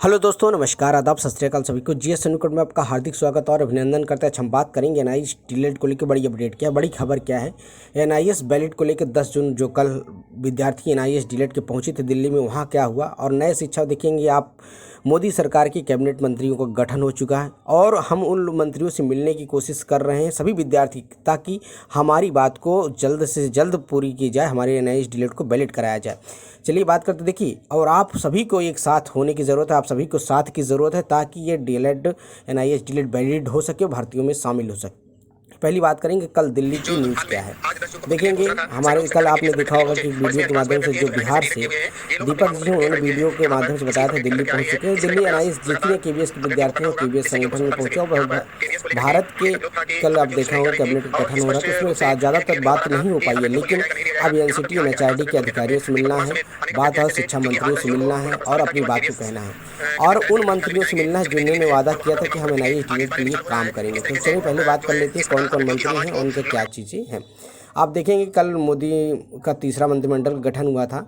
Hello दोस्तों, नमस्कार, आदाब, सत श्री अकाल सभी को। जीएस संकट में आपका हार्दिक स्वागत और अभिनंदन करते हैं। हम बात करेंगे एनआईएस डीलेट को लेकर बड़ी अपडेट क्या, बड़ी खबर क्या है। एनआईएस बैलेट को लेकर 10 जून जो कल विद्यार्थी एनआईएस डीलेट के पहुंचे थे दिल्ली में, वहां क्या हुआ और नए शिक्षा देखेंगे आप। मोदी सरकार की कैबिनेट मंत्रियों का गठन हो चुका है और हम उन मंत्रियों से मिलने की कोशिश कर रहे हैं सभी विद्यार्थी, ताकि हमारी बात को जल्द से जल्द पूरी की जाए, हमारे एनआईएस डीलेट को बैलेट कराया जाए। चलिए बात करते, देखिए, और आप सभी को एक साथ होने की ज़रूरत है, आप सभी को साथ की ज़रूरत है, ताकि ये डीलेट एनआईएस डीलेट वैलिड हो सके, भर्तियों में शामिल हो सके। पहली बात करेंगे कल दिल्ली की न्यूज़ क्या है। देखेंगे हमारे कल आपने देखा होगा कि वीडियो के माध्यम से जो बिहार से दीपक जी उन्होंने वीडियो के माध्यम से बताया था दिल्ली पहुंच चुके हैं। दिल्ली एनआईएस जितने केवीएस के विद्यार्थी हैं केवीएस संगठन में पहुंचे और भारत के कल आप देखा होगा कैबिनेट का गठन हो रहा है, तो उसमें ज़्यादातर बात नहीं हो पाई है, लेकिन अब एनसीटी और एचआरडी के अधिकारियों से मिलना है, बात और शिक्षा मंत्रियों से मिलना है और अपनी बात को कहना है और उन मंत्रियों से मिलना है जिन्होंने वादा किया था कि हम एनआईएस डीलेट के लिए काम करेंगे। तो चलिए पहले बात कर लेते हैं कौन कौन मंत्री हैं और उनके क्या चीज़ें हैं। आप देखेंगे कल मोदी का तीसरा मंत्रिमंडल का गठन हुआ था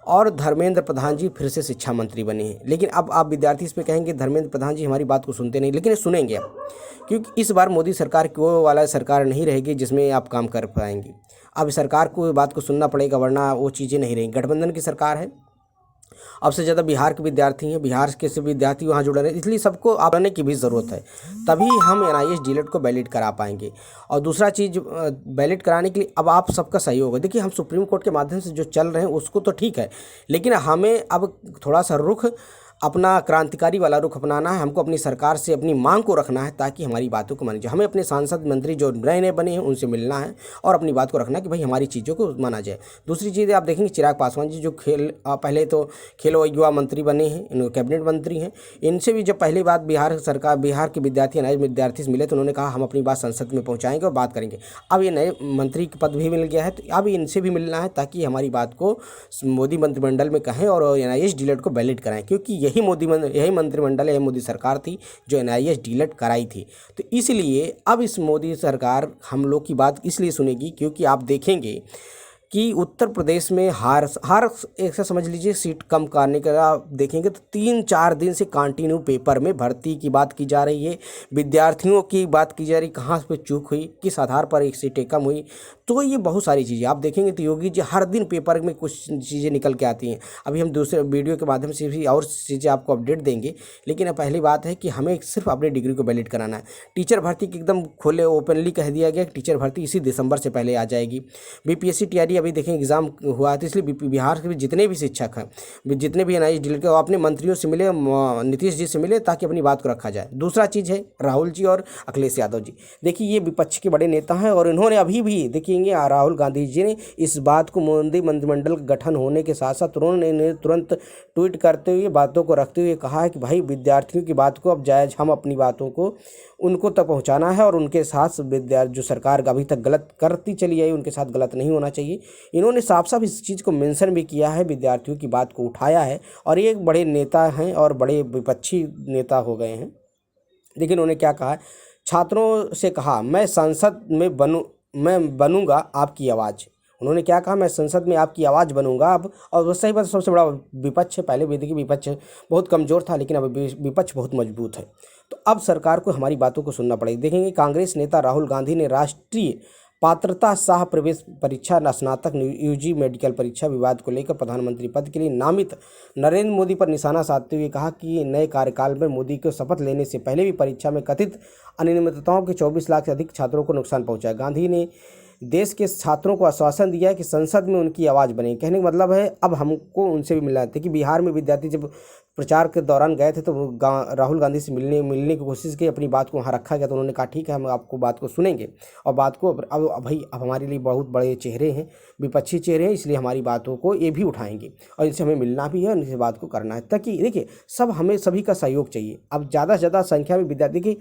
और धर्मेंद्र प्रधान जी फिर से शिक्षा मंत्री बने हैं। लेकिन अब आप विद्यार्थी इस पे कहेंगे धर्मेंद्र प्रधान जी हमारी बात को सुनते नहीं, लेकिन सुनेंगे अब, क्योंकि इस बार मोदी सरकार की वो वाला सरकार नहीं रहेगी जिसमें आप काम कर पाएंगे। अब सरकार को बात को सुनना पड़ेगा, वरना वो चीज़ें नहीं रहेंगी। गठबंधन की सरकार है, अब से ज़्यादा बिहार के विद्यार्थी हैं, बिहार के से विद्यार्थी वहाँ जुड़ रहे हैं, इसलिए सबको आने की भी ज़रूरत है, तभी हम एनआईएस डीलेट को वैलिड करा पाएंगे। और दूसरा चीज़, वैलिड कराने के लिए अब आप सबका सहयोग है। देखिए हम सुप्रीम कोर्ट के माध्यम से जो चल रहे हैं उसको तो ठीक है, लेकिन हमें अब थोड़ा सा रुख अपना क्रांतिकारी वाला रुख अपनाना है। हमको अपनी सरकार से अपनी मांग को रखना है ताकि हमारी बातों को मानी जाए। हमें अपने सांसद मंत्री जो नए नए बने हैं उनसे मिलना है और अपनी बात को रखना है कि भाई हमारी चीज़ों को माना जाए। दूसरी चीज़ आप देखेंगे चिराग पासवान जी जो पहले तो खेल और युवा मंत्री बने हैं, कैबिनेट मंत्री हैं, इनसे भी जब पहली बात बिहार के विद्यार्थी नए विद्यार्थी से मिले तो उन्होंने कहा हम अपनी बात संसद में पहुँचाएंगे और बात करेंगे। अब ये नए मंत्री का पद भी मिल गया है, तो अब इनसे भी मिलना है ताकि हमारी बात को मोदी मंत्रिमंडल में कहें और एनआईएस डीलेट को वैलिड कराएं, क्योंकि यही मंत्रिमंडल, यही मोदी सरकार थी जो एनआईएस डीलेट कराई थी। तो इसलिए अब इस मोदी सरकार हम लोग की बात इसलिए सुनेगी क्योंकि आप देखेंगे कि उत्तर प्रदेश में हर एक से समझ लीजिए सीट कम करने का आप देखेंगे तो 3-4 दिन से कंटिन्यू पेपर में भर्ती की बात की जा रही है, विद्यार्थियों की बात की जा रही, कहाँ पे चूक हुई, किस आधार पर एक सीटें कम हुई। तो ये बहुत सारी चीज़ें आप देखेंगे तो योगी जी हर दिन पेपर में कुछ चीज़ें निकल के आती हैं। अभी हम दूसरे वीडियो के माध्यम से भी और चीज़ें आपको अपडेट देंगे, लेकिन अब पहली बात है कि हमें सिर्फ अपनी डिग्री को वैलिड कराना है। टीचर भर्ती की एकदम खोले ओपनली कह दिया गया कि टीचर भर्ती इसी दिसंबर से पहले आ जाएगी। बीपीएससी टीआरई अभी देखें एग्जाम हुआ है, तो इसलिए बिहार के जितने भी शिक्षक हैं, जितने भी एनआईएस डीलेट के, अपने मंत्रियों से मिले, नीतीश जी से मिले, ताकि अपनी बात को रखा जाए। दूसरा चीज़ है राहुल जी और अखिलेश यादव जी। देखिए ये विपक्ष के बड़े नेता हैं और इन्होंने अभी भी देखेंगे राहुल गांधी जी ने इस बात को मोदी मंत्रिमंडल का गठन होने के साथ साथ उन्होंने तुरंत ट्वीट करते हुए बातों को रखते हुए कहा है कि भाई विद्यार्थियों की बात को अब जायज़, हम अपनी बातों को उनको तक पहुंचाना है और उनके साथ विद्यार्थी जो सरकार अभी तक गलत करती चली आई उनके साथ गलत नहीं होना चाहिए। इन्होंने साफ साफ इस चीज़ को मेंशन भी किया है, विद्यार्थियों की बात को उठाया है और ये एक बड़े नेता हैं और बड़े विपक्षी नेता हो गए हैं। लेकिन उन्होंने क्या कहा, छात्रों से कहा मैं संसद में बनूंगा आपकी आवाज़। उन्होंने क्या कहा, मैं संसद में आपकी आवाज़ बनूंगा अब। और वो सही बात, सबसे बड़ा विपक्ष है। पहले भी देखिए विपक्ष बहुत कमज़ोर था, लेकिन अब विपक्ष बहुत मजबूत है। तो अब सरकार को हमारी बातों को सुनना पड़ेगा। देखेंगे कांग्रेस नेता राहुल गांधी ने राष्ट्रीय पात्रता सह प्रवेश परीक्षा स्नातक यूजी मेडिकल परीक्षा विवाद को लेकर प्रधानमंत्री पद के लिए नामित नरेंद्र मोदी पर निशाना साधते हुए कहा कि नए कार्यकाल में मोदी को शपथ लेने से पहले भी परीक्षा में कथित अनियमितताओं के 24 लाख से अधिक छात्रों को नुकसान पहुंचा। गांधी ने देश के छात्रों को आश्वासन दिया है कि संसद में उनकी आवाज़ बनेगी। कहने का मतलब है अब हमको उनसे भी मिलना था कि बिहार में विद्यार्थी जब प्रचार के दौरान गए थे तो राहुल गांधी से मिलने की कोशिश की, अपनी बात को वहाँ रखा गया, तो उन्होंने कहा ठीक है हम आपको बात को सुनेंगे और बात को अब भाई अब हमारे लिए बहुत बड़े चेहरे हैं, विपक्षी चेहरे हैं, इसलिए हमारी बातों को ये भी उठाएंगे और इनसे हमें मिलना भी है, इनसे बात को करना है, ताकि देखिए हमें सभी का सहयोग चाहिए। अब ज़्यादा से ज़्यादा संख्या में विद्यार्थी की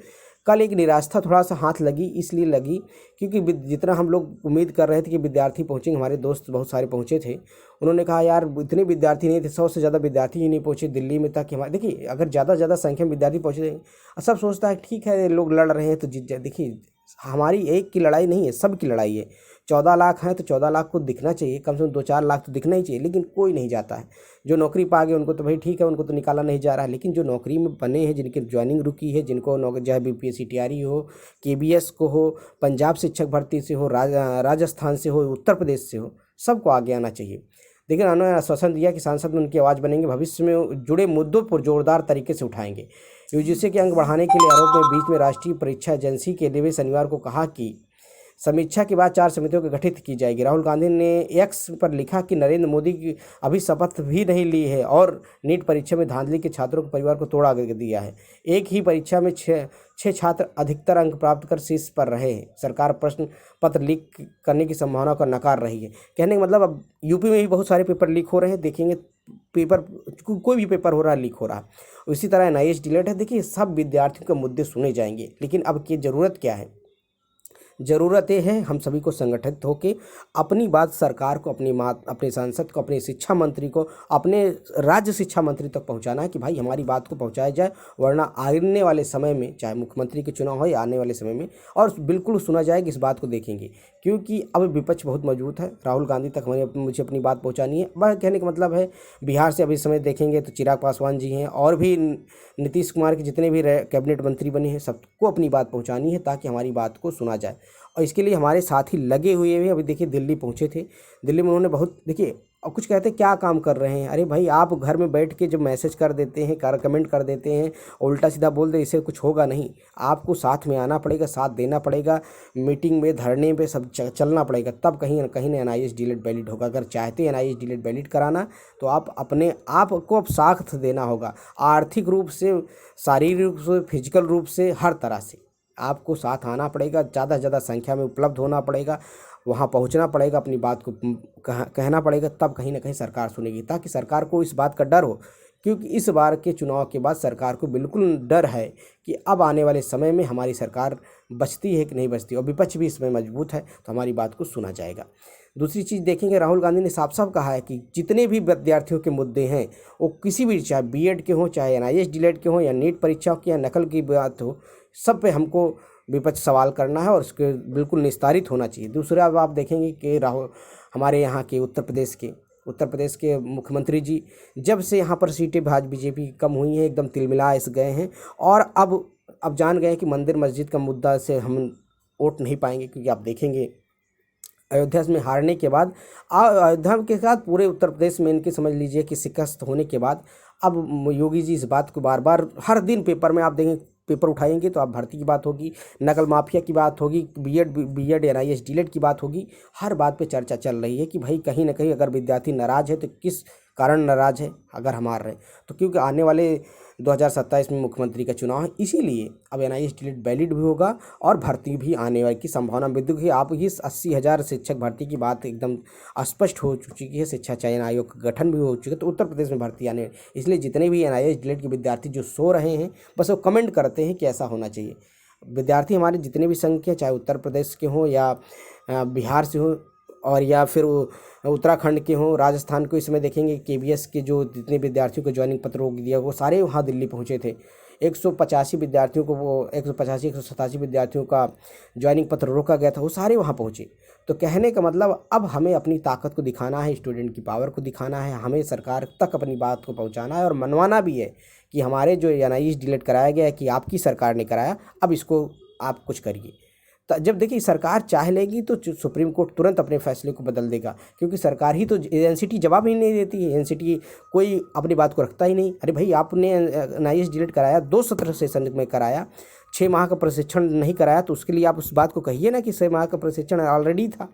कल एक निराशा थोड़ा सा हाथ लगी, इसलिए लगी क्योंकि जितना हम लोग उम्मीद कर रहे थे कि विद्यार्थी पहुँचेंगे, हमारे दोस्त बहुत सारे पहुँचे थे, उन्होंने कहा यार इतने विद्यार्थी नहीं थे, 100 से ज़्यादा विद्यार्थी ही नहीं पहुँचे दिल्ली में, ताकि हमारे देखिए अगर ज़्यादा संख्या में विद्यार्थी पहुँचे, सब सोचता है ठीक है लोग लड़ रहे हैं तो जीत जाए। देखिए हमारी एक की लड़ाई नहीं है, सबकी लड़ाई है। 14 लाख हैं तो 14 लाख को दिखना चाहिए, कम से कम 2-4 लाख तो दिखना ही चाहिए, लेकिन कोई नहीं जाता है। जो नौकरी पा गए उनको तो भाई ठीक है, उनको तो निकाला नहीं जा रहा है, लेकिन जो नौकरी में बने हैं, जिनकी ज्वाइनिंग रुकी है, जिनको नौकरी चाहे बीपीएससी तैयारी हो, केबीएस को हो, पंजाब शिक्षक भर्ती से हो, राजस्थान से हो, उत्तर प्रदेश से हो, सबको आगे आना चाहिए। लेकिन उन्होंने आश्वासन दिया कि सांसद उनकी आवाज़ बनेंगे, भविष्य में जुड़े मुद्दों पर जोरदार तरीके से उठाएंगे। यूजीसी के अंक बढ़ाने के लिए आरोप में बीच में राष्ट्रीय परीक्षा एजेंसी के लिए शनिवार को कहा कि समीक्षा के बाद 4 समितियों को गठित की जाएगी। राहुल गांधी ने एक्स पर लिखा कि नरेंद्र मोदी की अभी शपथ भी नहीं ली है और नीट परीक्षा में धांधली के छात्रों के परिवार को तोड़ा दिया है। एक ही परीक्षा में छह छात्र अधिकतर अंक प्राप्त कर शीर्ष पर रहे हैं। सरकार प्रश्न पत्र लीक करने की संभावना को नकार रही है। कहने का मतलब अब यूपी में भी बहुत सारे पेपर लीक हो रहे हैं, देखेंगे पेपर, कोई भी पेपर हो रहा है लीक हो रहा है। उसी तरह एनआईएस डिलेट है। देखिए सब विद्यार्थियों के मुद्दे सुने जाएंगे, लेकिन अब की ज़रूरत क्या है? ज़रूरत ये है हम सभी को संगठित होकर अपनी बात सरकार को, अपने सांसद को, अपने शिक्षा मंत्री को, अपने राज्य शिक्षा मंत्री तक पहुंचाना है कि भाई हमारी बात को पहुंचाया जाए, वरना आने वाले समय में चाहे मुख्यमंत्री के चुनाव हो या आने वाले समय में, और बिल्कुल सुना जाएगा, इस बात को देखेंगे। क्योंकि अब विपक्ष बहुत मजबूत है, राहुल गांधी तक मुझे अपनी बात पहुँचानी है। बस कहने का मतलब है बिहार से अभी समय देखेंगे तो चिराग पासवान जी हैं और भी नीतीश कुमार के जितने भी कैबिनेट मंत्री बने हैं, सबको अपनी बात पहुंचानी है ताकि हमारी बात को सुना जाए। और इसके लिए हमारे साथी लगे हुए हैं। अभी देखिए दिल्ली पहुंचे थे, दिल्ली में उन्होंने बहुत, देखिए और कुछ कहते हैं क्या काम कर रहे हैं। अरे भाई आप घर में बैठ के जब मैसेज कर देते हैं, कमेंट कर देते हैं, उल्टा सीधा बोल दे, इससे कुछ होगा नहीं। आपको साथ में आना पड़ेगा, साथ देना पड़ेगा, मीटिंग में, धरने पे सब चलना पड़ेगा, तब कहीं ना कहीं एनआईएस डिलीट वैलिड होगा। अगर चाहते हैं एनआईएस डिलीट वैलिड कराना तो आप अपने आप को अब साथ देना होगा, आर्थिक रूप से, शारीरिक रूप से, फिजिकल रूप से, हर तरह से आपको साथ आना पड़ेगा। ज़्यादा से ज़्यादा संख्या में उपलब्ध होना पड़ेगा, वहाँ पहुँचना पड़ेगा, अपनी बात को कहना पड़ेगा, तब कहीं ना कहीं सरकार सुनेगी। ताकि सरकार को इस बात का डर हो, क्योंकि इस बार के चुनाव के बाद सरकार को बिल्कुल डर है कि अब आने वाले समय में हमारी सरकार बचती है कि नहीं बचती, और विपक्ष भी इसमें मजबूत है तो हमारी बात को सुना जाएगा। दूसरी चीज़ देखेंगे, राहुल गांधी ने साफ साफ कहा है कि जितने भी विद्यार्थियों के मुद्दे हैं, वो किसी भी, चाहे बीएड के हों, चाहे एनआईएस डिलेट के हों, या नीट परीक्षाओं की या नकल की बात हो, सब पे हमको विपक्ष सवाल करना है और उसके बिल्कुल निस्तारित होना चाहिए। दूसरा अब आप देखेंगे कि हमारे यहाँ के उत्तर प्रदेश के मुख्यमंत्री जी, जब से यहाँ पर सीटें भाजपा बीजेपी कम हुई हैं, एकदम तिलमिला गए हैं, और अब जान गए कि मंदिर मस्जिद का मुद्दा से हम वोट नहीं पाएंगे। क्योंकि आप देखेंगे अयोध्या में हारने के बाद, अयोध्या के साथ पूरे उत्तर प्रदेश में इनके समझ लीजिए कि शिकस्त होने के बाद, अब योगी जी इस बात को बार बार हर दिन पेपर में आप देखेंगे, पेपर उठाएंगे तो आप भर्ती की बात होगी, नकल माफिया की बात होगी, बीएड एनआईएस डिलेट की बात होगी। हर बात पे चर्चा चल रही है कि भाई कहीं ना कहीं अगर विद्यार्थी नाराज़ है तो किस कारण नाराज़ है। अगर हम हार रहे हैं तो क्योंकि आने वाले 2027 में मुख्यमंत्री का चुनाव है, इसीलिए अब एनआईएस डिलेट वैलिड भी होगा और भर्ती भी आने वाली की संभावना विद्युत है। आप इस 80,000 शिक्षक भर्ती की बात एकदम स्पष्ट हो चुकी है। शिक्षा चयन आयोग का गठन भी हो चुका है, तो उत्तर प्रदेश में भर्ती आने, इसलिए जितने भी एनआईएस डिलेट के विद्यार्थी जो सो रहे हैं, बस वो कमेंट करते हैं कि ऐसा होना चाहिए। विद्यार्थी हमारे जितने भी संख्या, चाहे उत्तर प्रदेश के हों या बिहार से हो, और या फिर उत्तराखंड के हों, राजस्थान को, इसमें देखेंगे केबीएस के जो जितने विद्यार्थियों को ज्वाइनिंग पत्र रोक दिया, वो सारे वहाँ दिल्ली पहुँचे थे। 185 विद्यार्थियों को, वो 187 विद्यार्थियों का ज्वाइनिंग पत्र रोका गया था, वो सारे वहाँ पहुँचे। तो कहने का मतलब अब हमें अपनी ताकत को दिखाना है, स्टूडेंट की पावर को दिखाना है, हमें सरकार तक अपनी बात को पहुँचाना है और मनवाना भी है कि हमारे जो एनआईएस डिलीट कराया गया है कि आपकी सरकार ने कराया, अब इसको आप कुछ करिए। जब देखिए सरकार चाह लेगी तो सुप्रीम कोर्ट तुरंत अपने फैसले को बदल देगा, क्योंकि सरकार ही तो, एनसीटी जवाब ही नहीं देती है, एनसीटी कोई अपनी बात को रखता ही नहीं। अरे भाई आपने एनआईएस डिलीट कराया, 2 सत्र सेशन में कराया, 6 माह का प्रशिक्षण नहीं कराया, तो उसके लिए आप उस बात को कहिए ना कि 6 माह का प्रशिक्षण ऑलरेडी था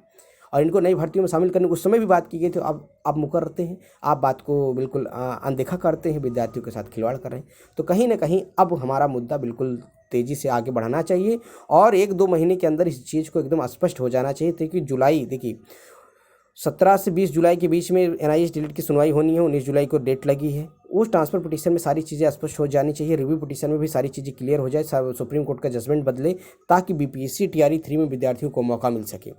और इनको नई भर्तियों में शामिल करने उस समय भी बात की गई थी। अब आप मुकरते हैं, आप बात को बिल्कुल अनदेखा करते हैं, विद्यार्थियों के साथ खिलवाड़ कर रहे हैं। तो कहीं ना कहीं अब हमारा मुद्दा बिल्कुल तेज़ी से आगे बढ़ाना चाहिए और 1-2 महीने के अंदर इस चीज़ को एकदम स्पष्ट हो जाना चाहिए। क्योंकि जुलाई, देखिए 17 से 20 जुलाई के बीच में एनआईएस डिलीट की सुनवाई होनी है, 19 जुलाई को डेट लगी है। उस ट्रांसफर पिटीशन में सारी चीज़ें स्पष्ट हो जानी चाहिए, रिव्यू पिटीशन में भी सारी चीज़ें क्लियर हो जाए, सुप्रीम कोर्ट का जजमेंट बदले, ताकि बीपीएससी टीआरई 3 में विद्यार्थियों को मौका मिल सके।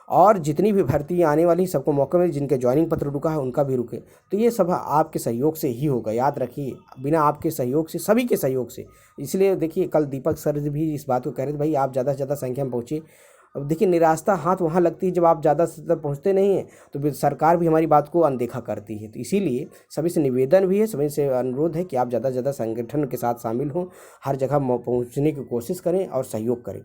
और जितनी भी भर्ती आने वाली सबको मौका मिले, जिनके ज्वाइनिंग पत्र रुका है उनका भी रुके। तो ये सब आपके सहयोग से ही होगा, याद रखिए, बिना आपके सहयोग से, सभी के सहयोग से। इसलिए देखिए कल दीपक सर भी इस बात को कह रहे थे, भाई आप ज़्यादा से ज़्यादा संख्या में पहुँचिए। अब देखिए निराशा हाथ वहाँ लगती है जब आप ज़्यादा से ज़्यादा पहुँचते नहीं हैं, तो फिर सरकार भी हमारी बात को अनदेखा करती है। तो इसीलिए सभी से निवेदन भी है, सभी से अनुरोध है कि आप ज़्यादा से ज़्यादा संगठन के साथ शामिल हों, हर जगह पहुँचने की कोशिश करें और सहयोग करें।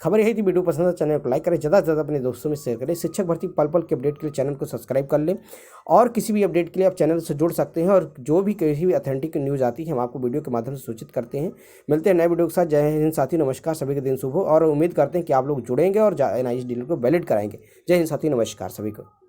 खबर यही थी। वीडियो पसंद है चैनल को लाइक करें, ज़्यादा से ज़्यादा अपने दोस्तों में शेयर करें। शिक्षक भर्ती पल पल के अपडेट के लिए चैनल को सब्सक्राइब कर लें, और किसी भी अपडेट के लिए आप चैनल से जुड़ सकते हैं। और जो भी किसी भी ऑथेंटिक न्यूज़ आती है हम आपको वीडियो के माध्यम से सूचित करते हैं। मिलते हैं नए वीडियो के साथ। जय हिंद साथी, नमस्कार, सभी के दिन शुभ हो, और उम्मीद करते हैं कि आप लोग जुड़ेंगे और NIS डीलर को वैलिड कराएंगे। जय हिंद साथी, नमस्कार सभी को।